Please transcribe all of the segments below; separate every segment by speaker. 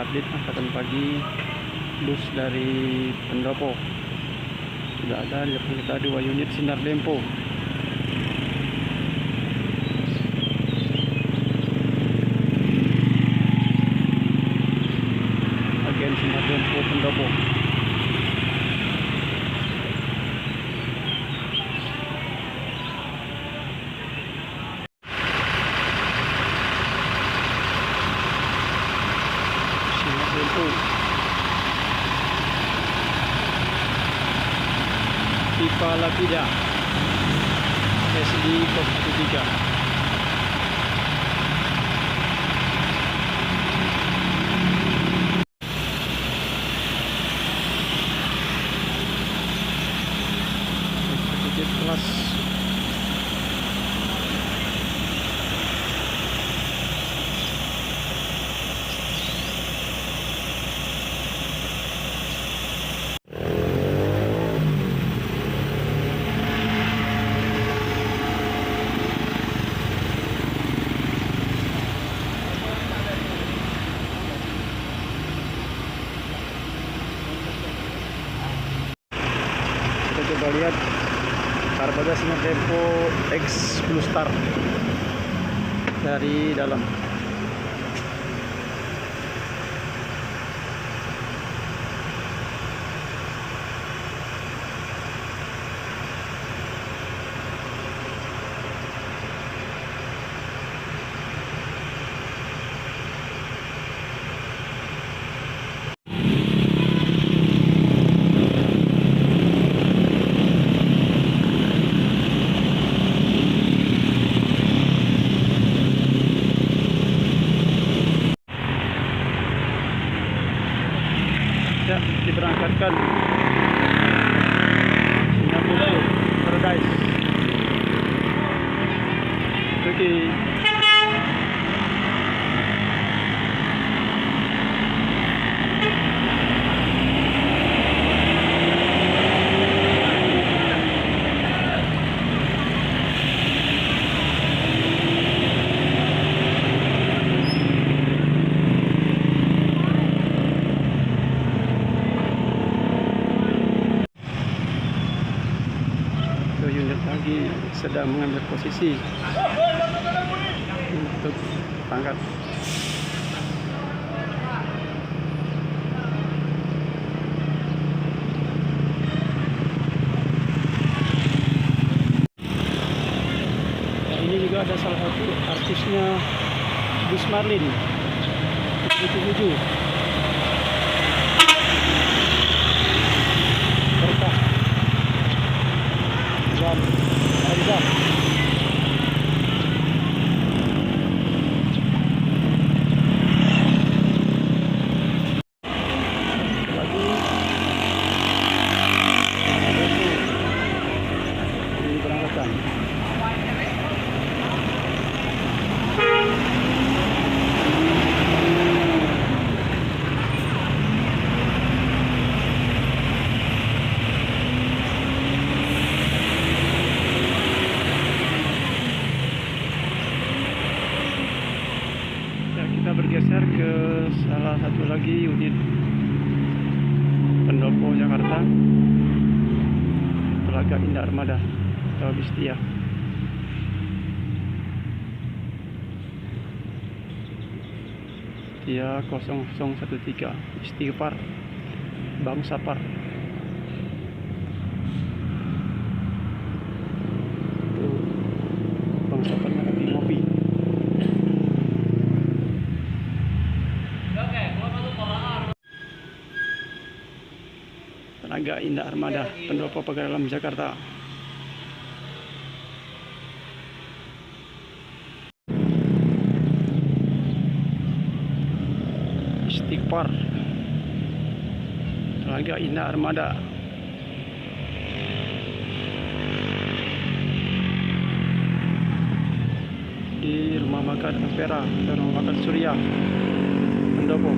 Speaker 1: update angkatan pagi bus dari Pendopo. Sudah ada di depan kita 2 unit Sinar Dempo. Agen Sinar Dempo Pendopo. Sinar Dempo. Pipa Lapida SD 03. Kelas kita coba lihat armada Sinar Dempo X Blue Star dari dalam. Ya, diberangkatkan Singapura Paradise. Oke. Unit lagi sedang mengambil posisi untuk pangkat. Ini juga ada salah satu artisnya Gus Marlin 77. Berkah Arizal. Ini berangkatan. Kita bergeser ke salah satu lagi unit Pendopo Jakarta, Telaga Indah Armada atau Bistia. Dia 0013 Istighfar Bang Sapar. Tuh, Bang Saparnya lagi ngopi. Telaga Indah Armada Pendopo Pagaralam Jakarta. Istighfar Telaga Indah Armada. Di rumah makan Ampera dan rumah makan Surya Pendopo.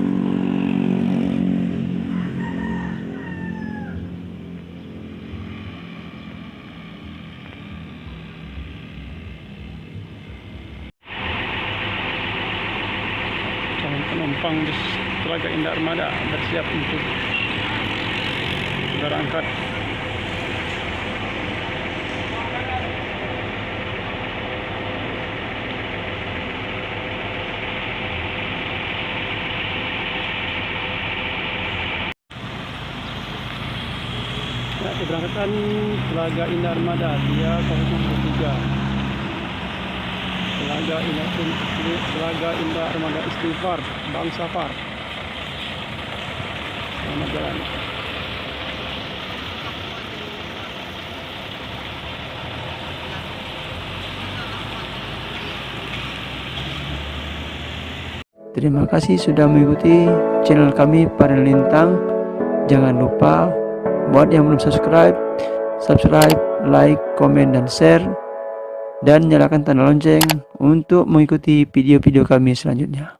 Speaker 1: Calon penumpang bus Telaga Indah Armada bersiap untuk berangkat. Ya, keberangkatan Telaga Indah Armada dia 003. Telaga Indah Armada Istighfar Bang Safar. Selamat jalan. Terima kasih sudah mengikuti channel kami Panel Lintang. Jangan lupa buat yang belum subscribe, like, komen, dan share, dan nyalakan tanda lonceng untuk mengikuti video-video kami selanjutnya.